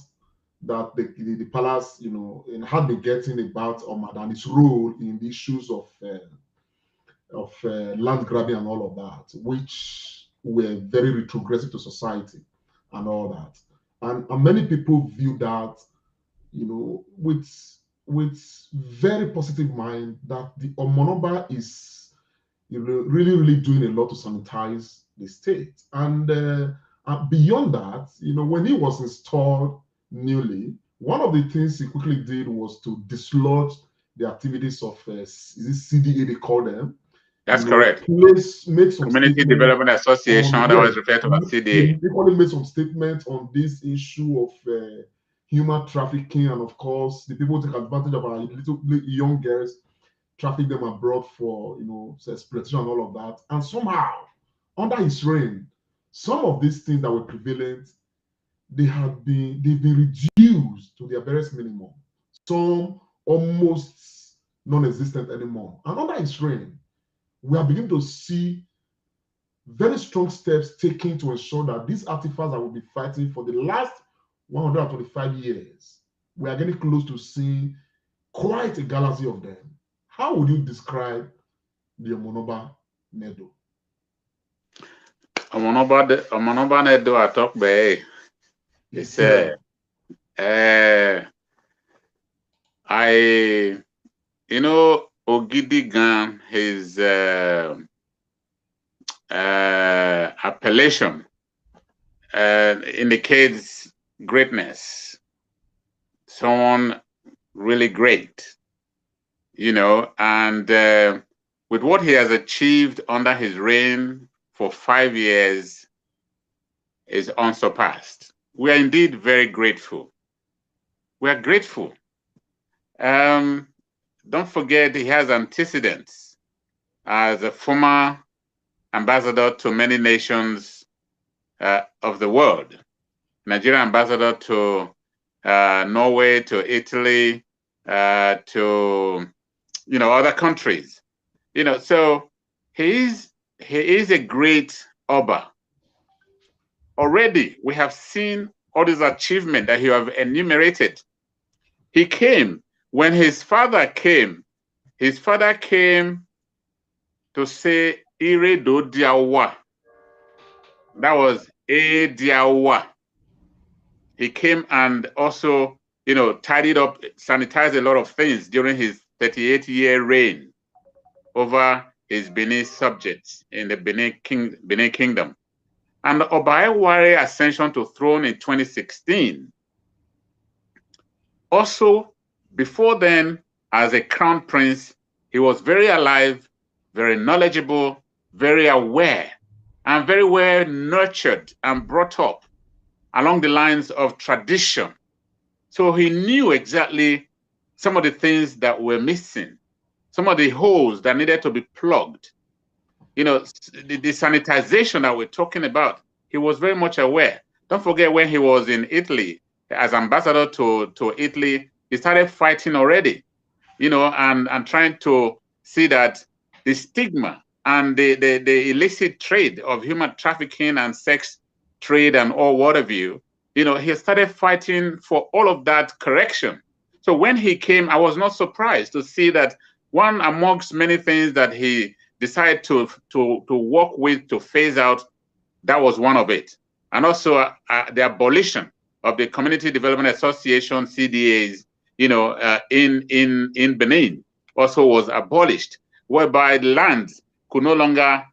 that the palace, you know, had been getting about Omada and its role in the issues of land grabbing and all of that, which were very retrogressive to society and all that. And many people view that, with very positive mind, that the Omonoba is really doing a lot to sanitize the state. And beyond that, when he was installed newly, one of the things he quickly did was to dislodge the activities of is it CDA they call them? That's correct. Make some Community Development Association, otherwise referred to as CDA. They equally made some statements on this issue of human trafficking, and of course, the people take advantage of our little young girls, traffic them abroad for exploitation and all of that. And somehow, under his reign, some of these things that were prevalent, they've been reduced to their barest minimum. Some almost non-existent anymore. And under his reign, we are beginning to see very strong steps taken to ensure that these artifacts that we'll be fighting for the last 125 years, we are getting close to seeing quite a galaxy of them. How would you describe the Omonoba Nedo? Omonoba Nedo Atokbe. It's Ogidigan, his appellation indicates greatness, someone really great, and with what he has achieved under his reign for 5 years is unsurpassed. We are indeed very grateful. We are grateful. Don't forget, he has antecedents as a former ambassador to many nations of the world. Nigerian ambassador to Norway, to Italy, to other countries. So he is a great Oba. Already we have seen all these achievements that you have enumerated. He came when his father came. His father came to say Ire do Diawa. That was A Diawa. He came and also, tidied up, sanitized a lot of things during his 38-year reign over his Benin subjects in the Benin Kingdom. And Obaeware's ascension to throne in 2016. Also, before then, as a crown prince, he was very alive, very knowledgeable, very aware, and very well nurtured and brought up along the lines of tradition. So he knew exactly some of the things that were missing, some of the holes that needed to be plugged. The sanitization that we're talking about, he was very much aware. Don't forget, when he was in Italy, as ambassador to Italy, he started fighting already, and trying to see that the stigma and the illicit trade of human trafficking and sex trade and all what have you, he started fighting for all of that correction. So when he came, I was not surprised to see that one amongst many things that he decided to work with, to phase out, that was one of it. And also the abolition of the Community Development Association, CDAs, in Benin also was abolished, whereby land could no longer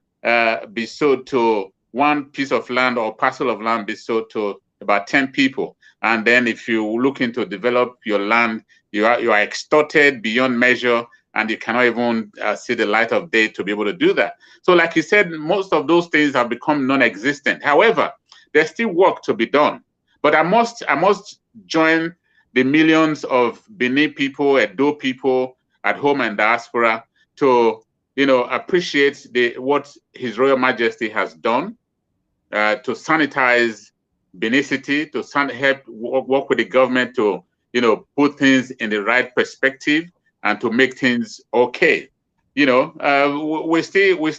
be sold to one piece of land or parcel of land, be sold to about 10 people. And then if you looking to develop your land, you are extorted beyond measure, and you cannot even see the light of day to be able to do that. So like you said, most of those things have become non-existent. However, there's still work to be done. But I must join the millions of Benin people, Edo people at home and diaspora to appreciate what His Royal Majesty has done to sanitize Benin City, to help work with the government to put things in the right perspective and to make things okay. We still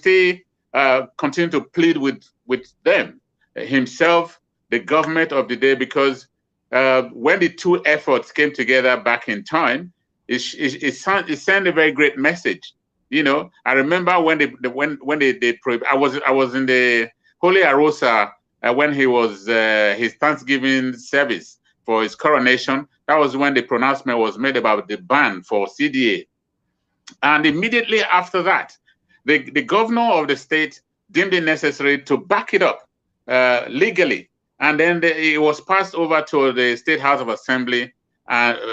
continue to plead with them, himself, the government of the day, because when the two efforts came together back in time, it sent a very great message You know, I remember when they I was in the Holy Arosa when he was his Thanksgiving service for his coronation. That was when the pronouncement was made about the ban for CDA. And immediately after that, the governor of the state deemed it necessary to back it up legally. And then it was passed over to the State House of Assembly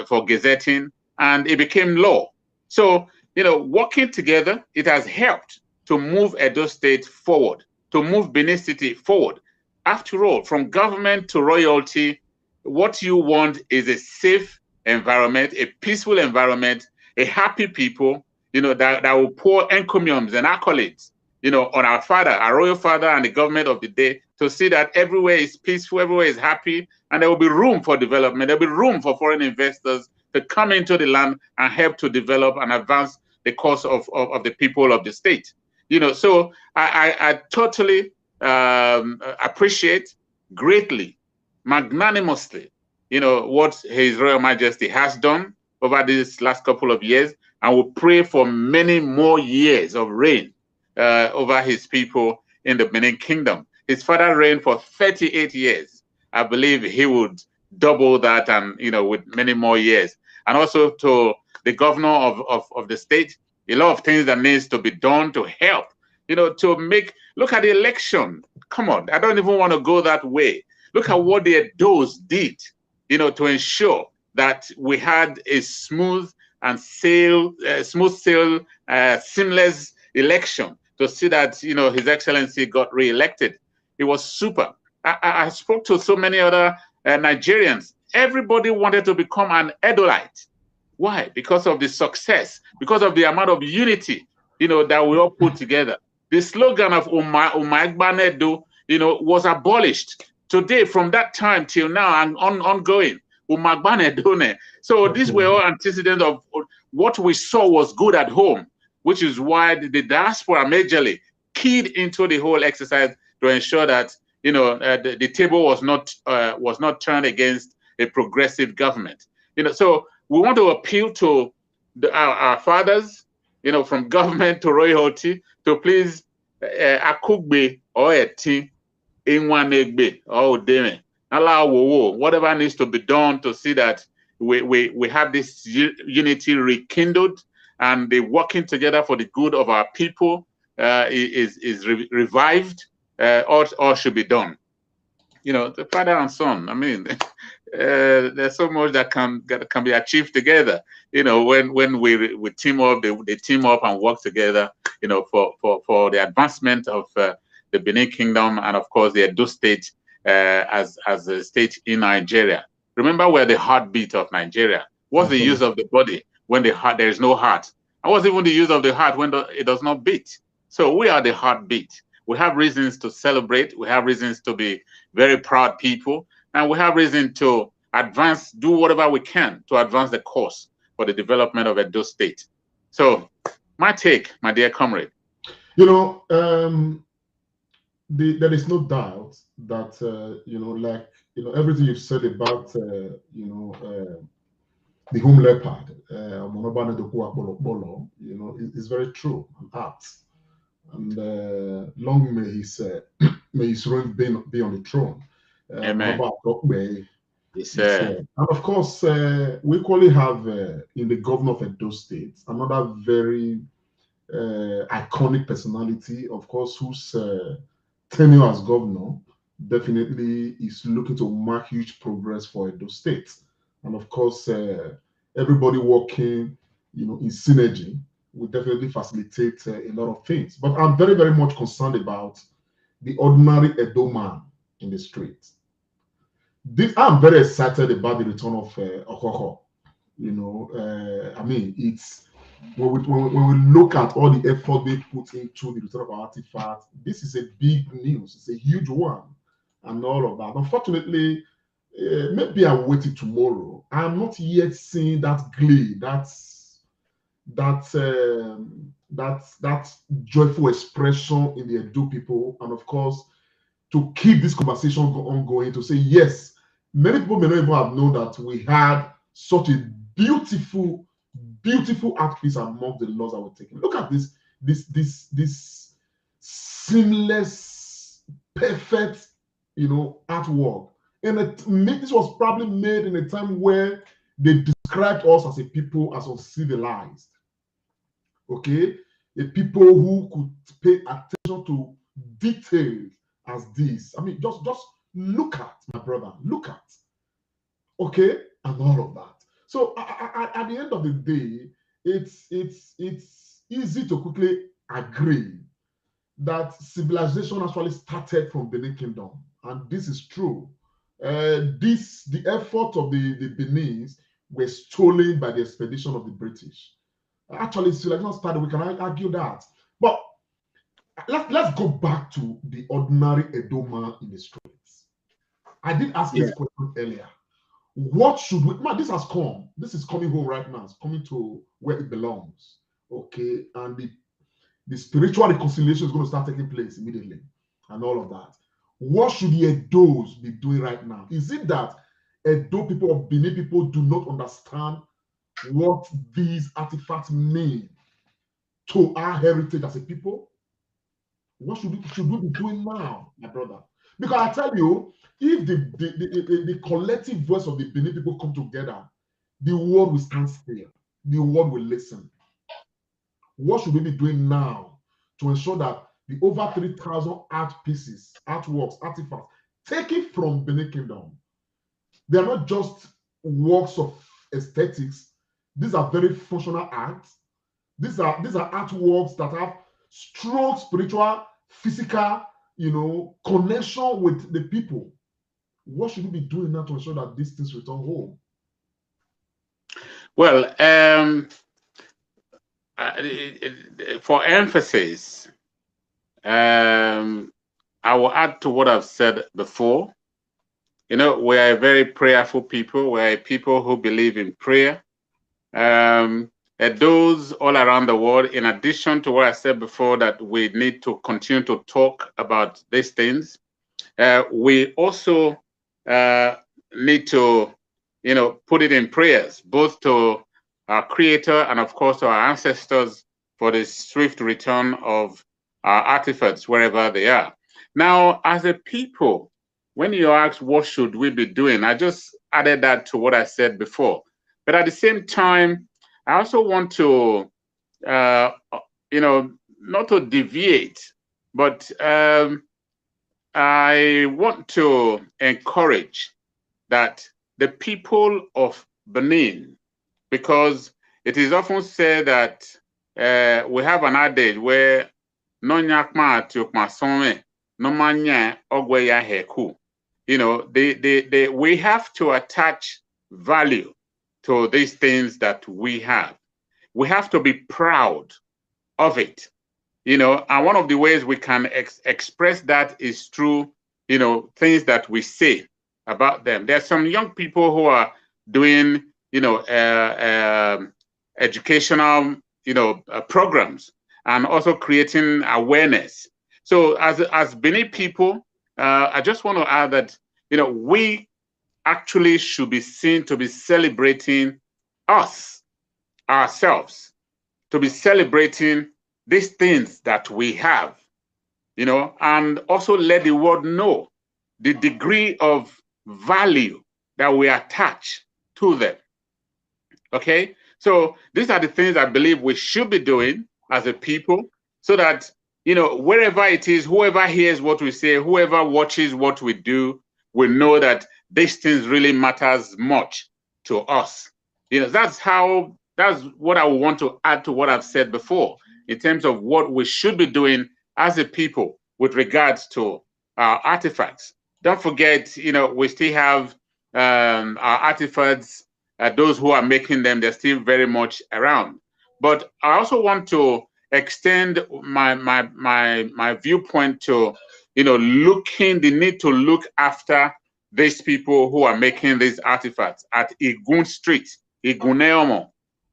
for gazetting, and it became law. So, you know, working together, it has helped to move Edo State forward, to move Benin City forward. After all, from government to royalty, what you want is a safe environment, a peaceful environment, a happy people, you know, that will pour encomiums and accolades, you know, on our father, our royal father, and the government of the day, to see that everywhere is peaceful, everywhere is happy, and there will be room for development. There will be room for foreign investors to come into the land and help to develop and advance the cause of the people of the state. You know, so I totally appreciate greatly, magnanimously, you know, what His Royal Majesty has done over these last couple of years, and we pray for many more years of reign over his people in the Benin Kingdom. His father reigned for 38 years. I believe he would double that, and, you know, with many more years. And also to the governor of the state, a lot of things that needs to be done to help, you know, to make, look at the election. Come on, I don't even want to go that way. Look at what the Edos did, you know, to ensure that we had a smooth and seamless election, to see that, you know, His Excellency got re-elected. It was super. I spoke to so many other Nigerians. Everybody wanted to become an Edolite. Why? Because of the success, because of the amount of unity, you know, that we all put together. The slogan of Umagbanedo, you know, was abolished. Today, from that time till now and ongoing, Umagbanedone. So these were all antecedents of what we saw was good at home, which is why the diaspora majorly keyed into the whole exercise to ensure that, you know, the table was not turned against a progressive government. You know, so we want to appeal to our fathers, you know, from government to royalty, to please akugbe or eti inwanegbe or odeme allow whatever needs to be done to see that we have this unity rekindled, and the working together for the good of our people is revived. All should be done. You know, the father and son. I mean, there's so much that can be achieved together. You know, when we team up, they team up and work together. You know, for the advancement of the Benin Kingdom, and of course the Edo State as a state in Nigeria. Remember, we're the heartbeat of Nigeria. What's the use of the body when there is no heart? And what's even the use of the heart when it does not beat? So we are the heartbeat. We have reasons to celebrate. We have reasons to be very proud people. And we have reason to advance, do whatever we can to advance the cause for the development of Edo State. So my take, my dear comrade. You know, there is no doubt that, you know, like, you know, everything you've said about, you know, the home leopard, you know, is very true and apt. And long may his reign be on the throne. Amen. Yes, and of course, we equally have in the governor of Edo State another very iconic personality, of course, whose tenure as governor definitely is looking to mark huge progress for Edo State. And of course, everybody working, you know, in synergy will definitely facilitate a lot of things. But I'm very, very much concerned about the ordinary Edo man in the street. I'm very excited about the return of Okukor. You know, I mean, it's when we look at all the effort they put into the return of our artifact, this is a big news. It's a huge one, and all of that. Unfortunately, maybe I'll wait till tomorrow. I'm not yet seeing that glee, that joyful expression in the Edo people, and of course, to keep this conversation ongoing, to say yes, many people may not even have known that we had such a beautiful, beautiful art piece among the laws that were taken. Look at this seamless, perfect, artwork. And this was probably made in a time where they described us as a people as uncivilized. Okay, a people who could pay attention to details as this. I mean, just look at, my brother, look at. Okay, and all of that. So at the end of the day, it's easy to quickly agree that civilization actually started from Benin Kingdom, and this is true. The effort of the Beninese were stolen by the expedition of the British. Actually, civilization started. We can argue that, but let's go back to the ordinary Edo man in the streets. I did ask this question earlier. What should we? Man, this has come. This is coming home right now. It's coming to where it belongs. Okay, and the spiritual reconciliation is going to start taking place immediately, and all of that. What should the Edos be doing right now? Is it that Edo people or Benin people do not understand what these artifacts mean to our heritage as a people? What should we be doing now, my brother? Because I tell you, if the collective voice of the Benin people come together, the world will stand still. The world will listen. What should we be doing now to ensure that the over 3,000 art pieces, artworks, artifacts taken from Benin Kingdom, they are not just works of aesthetics. These are very functional arts. These are artworks that have strong spiritual, physical, connection with the people. What should we be doing now to ensure that these things return home? Well, for emphasis, I will add to what I've said before. We are a very prayerful people. We are a people who believe in prayer. Those all around the world, in addition to what I said before, that we need to continue to talk about these things, we also need to, put it in prayers, both to our Creator and, of course, to our ancestors for the swift return of our artifacts wherever they are. Now, as a people, when you ask what should we be doing, I just added that to what I said before. But at the same time, I also want to, not to deviate, but I want to encourage that the people of Benin, because it is often said that we have an adage where nonyakma tiokma some no manya ogweya heku. We have to attach value to these things that we have. We have to be proud of it, and one of the ways we can express that is through, things that we say about them. There are some young people who are doing, educational, programs, and also creating awareness. So as Benin people, I just want to add that, we actually should be seen to be celebrating ourselves, to be celebrating these things that we have, and also let the world know the degree of value that we attach to them. Okay, so these are the things I believe we should be doing as a people, so that, wherever it is, whoever hears what we say, whoever watches what we do, will know that these things really matters much to us. That's what I want to add to what I've said before in terms of what we should be doing as a people with regards to our artifacts. Don't forget, we still have our artifacts. Those who are making them, they're still very much around. But I also want to extend my viewpoint to, the need to look after these people who are making these artifacts at Igun Street, Iguneomo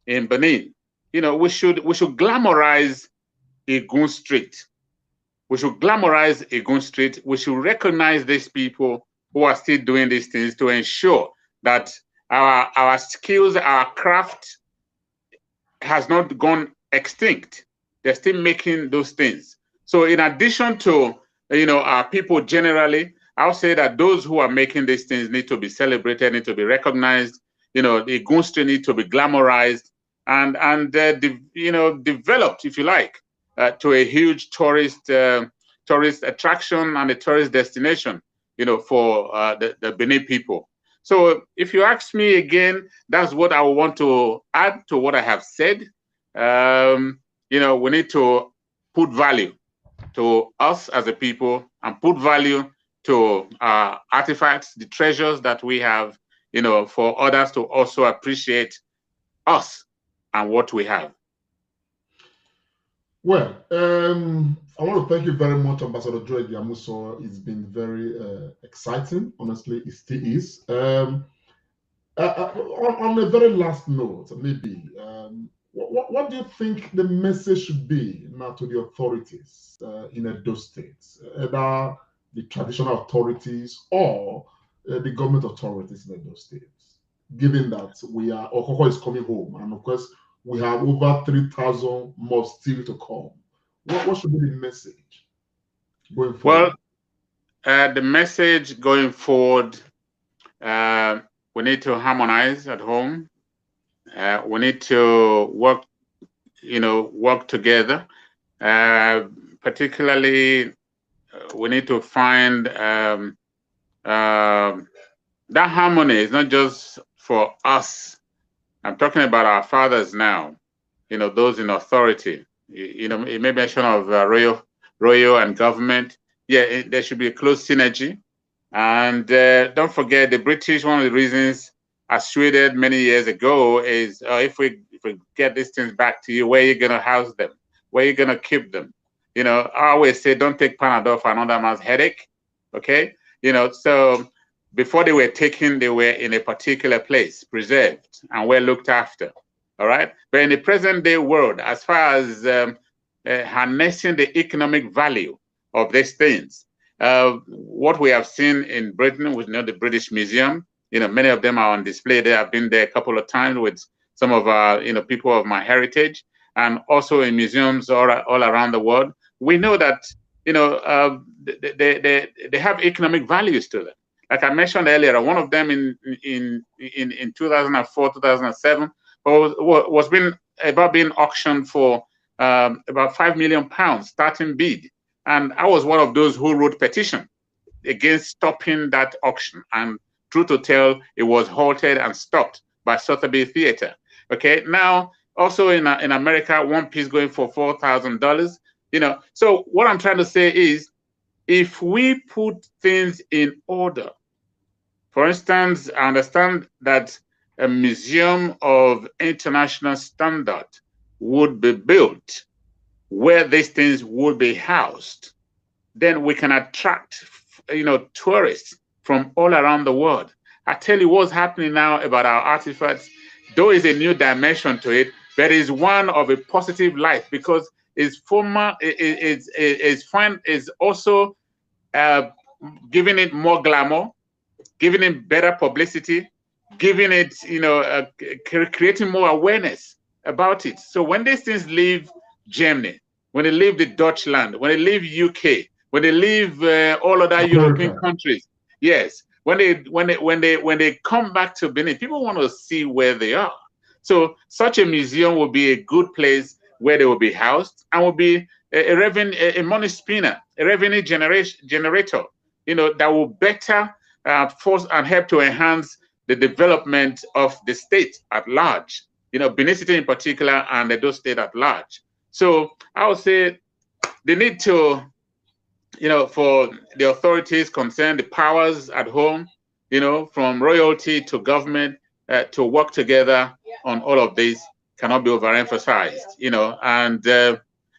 in Benin. We should glamorize Igun Street. We should glamorize Igun Street. We should recognize these people who are still doing these things to ensure that our skills, our craft has not gone extinct. They're still making those things. So in addition to, our people generally, I'll say that those who are making these things need to be celebrated, need to be recognized. The Gunstri need to be glamorized and developed, if you like, to a huge tourist attraction and a tourist destination, for the Benin people. So if you ask me again, that's what I want to add to what I have said. We need to put value to us as a people and put value to artifacts, the treasures that we have, for others to also appreciate us and what we have. Well, I want to thank you very much, Ambassador Joe Diamuso. It's been very exciting. Honestly, it still is. On a very last note, maybe, what do you think the message should be now to the authorities in Edo State, either the traditional authorities or the government authorities in Edo State, given that Okukor is coming home, and of course, we have over 3,000 more still to come. What should be the message going forward? Well, the message going forward, we need to harmonize at home. We need to work together. Particularly, we need to find that harmony. It's not just for us. I'm talking about our fathers now, those in authority. You made mention of royal and government. Yeah, there should be a close synergy. And don't forget, the British, one of the reasons assuaded many years ago is if we get these things back to you, where are you going to house them? Where are you going to keep them? I always say, don't take Panadol for another man's headache. Okay? So before they were taken, they were in a particular place, preserved, and were looked after. All right? But in the present day world, as far as harnessing the economic value of these things, what we have seen in Britain with the British Museum, many of them are on display there. I've been there a couple of times with some of our, people of my heritage, and also in museums all around the world. We know that, they have economic values to them. Like I mentioned earlier, one of them in 2004, 2007 was being auctioned for about £5 million starting bid, and I was one of those who wrote petition against stopping that auction. And truth to tell, it was halted and stopped by Sotheby Theatre. Okay, now also in America, one piece going for $4,000. So what I'm trying to say is, if we put things in order. For instance, I understand that a museum of international standard would be built where these things would be housed. Then we can attract, tourists from all around the world. I tell you what's happening now about our artifacts, though is a new dimension to it, but is one of a positive light, because is also giving it more glamour, giving it better publicity, giving it, creating more awareness about it. So when these things leave Germany, when they leave the Dutchland, when they leave UK, when they leave all other European countries, yes, when they come back to Benin, people want to see where they are. So such a museum will be a good place where they will be housed, and will be a money spinner, a revenue generator, that will better force and help to enhance the development of the state at large, Benin City in particular, and Edo State at large. So I would say they need to, for the authorities concerned, the powers at home, from royalty to government, to work together on all of this cannot be overemphasized, and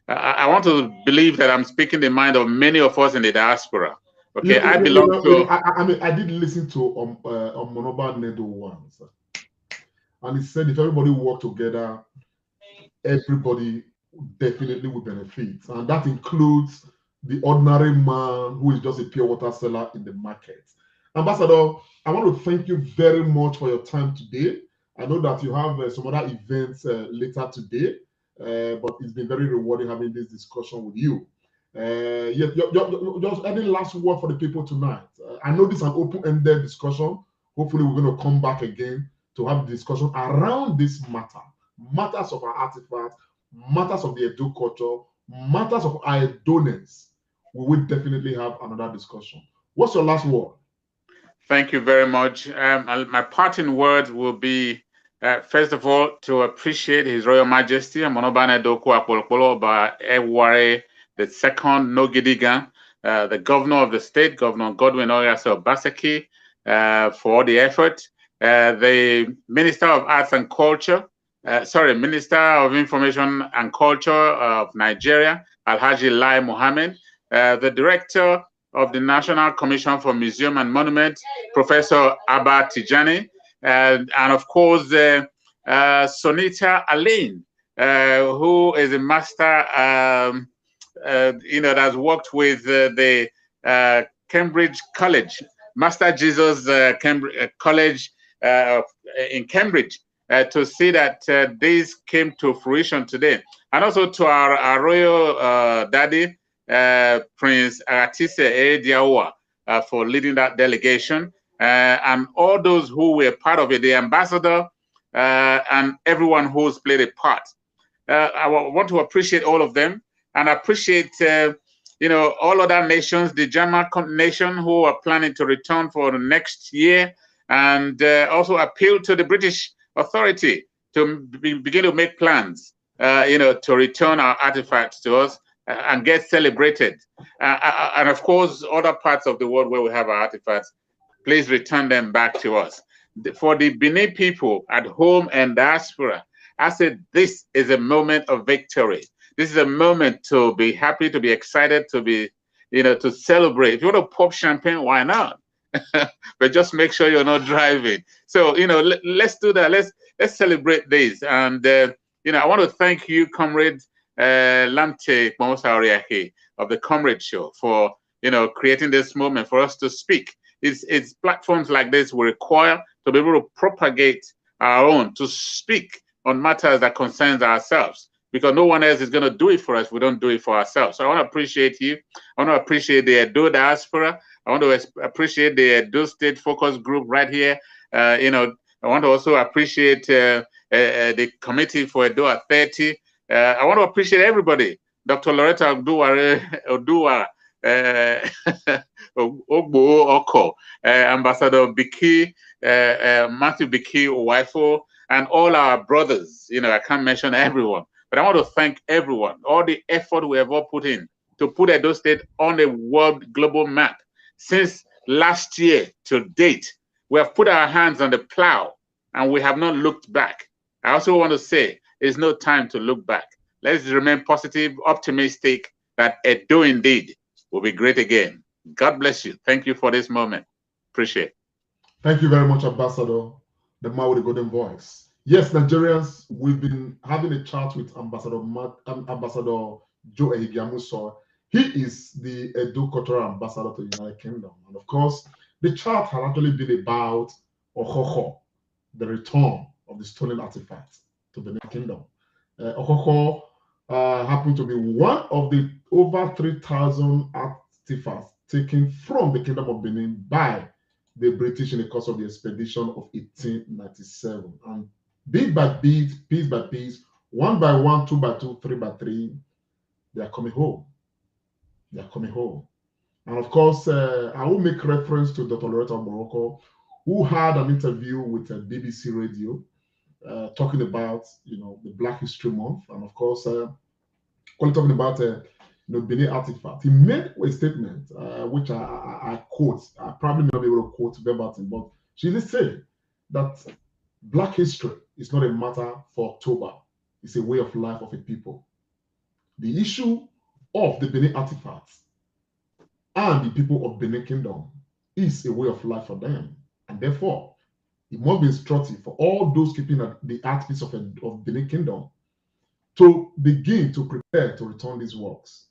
I want to believe that I'm speaking the mind of many of us in the diaspora. Okay, I belong to. I did listen to Monoba Nedo once, and he said if everybody work together, everybody definitely will benefit, and that includes the ordinary man who is just a pure water seller in the market. Ambassador, I want to thank you very much for your time today. I know that you have some other events later today, but it's been very rewarding having this discussion with you. Just any last word for the people tonight? I know this is an open-ended discussion. Hopefully, we're going to come back again to have a discussion around this matters of our artifacts, matters of the Edo culture, matters of our Edonans. We will definitely have another discussion. What's your last word? Thank you very much. My parting words will be, first of all, to appreciate His Royal Majesty Amonobane Doku Apolopolo Oba Eware II Nogidigan, the governor of the state, Governor Godwin Oyase Obaseki, for all the effort. The Minister of Arts and Culture, Minister of Information and Culture of Nigeria, Alhaji Lai Mohammed, the Director of the National Commission for Museum and Monument, Professor Abba Tijani, and of course, Sonita Alain, who is a master, that has worked with the Cambridge College, Master Jesus College in Cambridge, to see that this came to fruition today. And also to our royal daddy, Prince Aratise Ediawa, for leading that delegation, and all those who were part of it, the ambassador, and everyone who's played a part. I want to appreciate all of them, and appreciate all other nations, the German nation who are planning to return for the next year, and also appeal to the British authority to begin to make plans, to return our artifacts to us and get celebrated. And of course, other parts of the world where we have our artifacts, please return them back to us. For the Benin people at home and diaspora, I said this is a moment of victory. This is a moment to be happy, to be excited, to be, to celebrate. If you want to pop champagne, why not? But just make sure you're not driving. So, let's do that. Let's celebrate this. And, I want to thank you, Comrade Lamte Momosa of the Comrade Show, for creating this moment for us to speak. It's platforms like this we require to be able to propagate our own, to speak on matters that concerns ourselves, because no one else is going to do it for us. We don't do it for ourselves. So I want to appreciate you. I want to appreciate the Edo diaspora. I want to appreciate the Edo State Focus Group right here. I want to also appreciate the Committee for Edo at 30. I want to appreciate everybody. Dr. Loretta Odua, Ogbo Oko, Ambassador Biki, Matthew Biki Owaifo, and all our brothers. I can't mention everyone, but I want to thank everyone, all the effort we have all put in to put Edo State on a world global map. Since last year to date, we have put our hands on the plow and we have not looked back. I also want to say it's no time to look back. Let's remain positive, optimistic that Edo indeed will be great again. God bless you. Thank you for this moment. Appreciate it. Thank you very much, Ambassador, the man with the golden voice. Yes, Nigerians, we've been having a chat with Ambassador Joe Ehigiamuso. He is the Edo Cultural Ambassador to the United Kingdom. And of course, the chat has actually been about Okukor, the return of the stolen artifacts to the United Kingdom. Okukor happened to be one of the over 3,000 artifacts taken from the Kingdom of Benin by the British in the course of the expedition of 1897. And bit by bit, piece by piece, 1 by 1, 2 by 2, 3 by 3, they are coming home. They are coming home. And of course, I will make reference to Dr. Loretta Morocco, who had an interview with BBC Radio talking about, the Black History Month. And of course, talking about, Benin artifact. He made a statement, which I quote. I probably may not be able to quote verbatim, but she did say that Black history is not a matter for October. It's a way of life of a people. The issue of the Benin artifacts and the people of Benin Kingdom is a way of life for them. And therefore, it must be instructive for all those keeping the artifacts of Benin Kingdom to begin to prepare to return these works.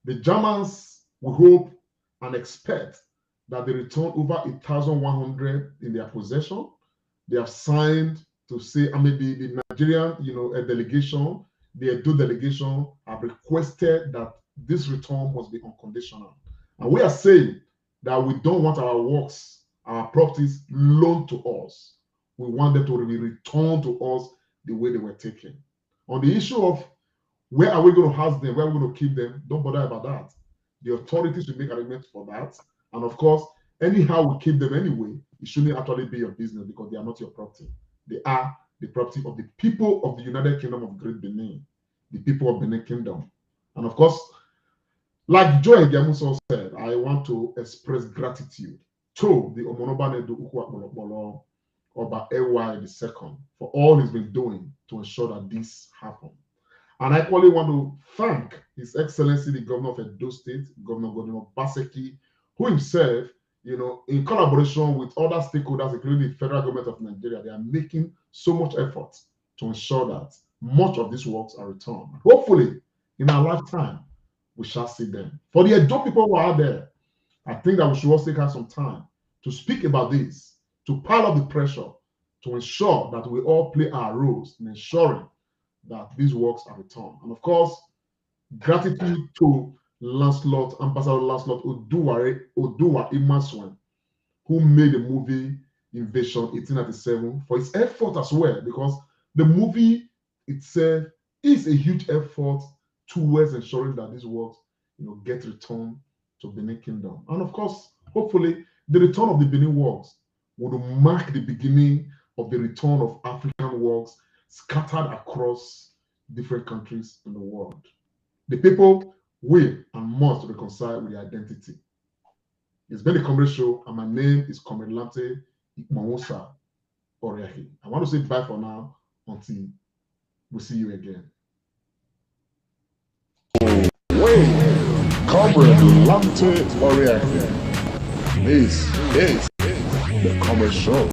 The Germans will hope and expect that they return over 1,100 in their possession. They have signed to say, and maybe the Nigerian, a delegation, the Edo delegation have requested that this return must be unconditional. And we are saying that we don't want our works, our properties loaned to us. We want them to be returned to us the way they were taken. On the issue of where are we going to house them, where are we going to keep them, don't bother about that. The authorities will make arrangements for that. And of course, anyhow we keep them anyway, it shouldn't actually be your business because they are not your property. They are the property of the people of the United Kingdom of Great Benin, the people of Benin Kingdom. And of course, like Joy Gamuso said, I want to express gratitude to the Omonobanedu Ukwa Oba Ewa II for all he's been doing to ensure that this happened. And I equally want to thank His Excellency, the Governor of Edo State, Governor Baseki, who himself, in collaboration with other stakeholders, including the federal government of Nigeria, they are making so much effort to ensure that much of these works are returned. Hopefully, in our lifetime, we shall see them. For the Edo people who are there, I think that we should also take some time to speak about this, to pile up the pressure, to ensure that we all play our roles in ensuring that these works are returned. And of course, gratitude to Ambassador Lancelot Oduwa Imaswen, who made the movie Invasion 1897, for his effort as well, because the movie itself is a huge effort towards ensuring that these works, get returned to Benin Kingdom. And of course, hopefully, the return of the Benin works would mark the beginning of the return of African works scattered across different countries in the world. The people will and must reconcile with their identity. It's been the Comrade Show, and my name is Comrade Lante Ikmawosa Oriahi. I want to say bye for now until we see you again. Comrade Lante Oriahi. This is the Comrade Show.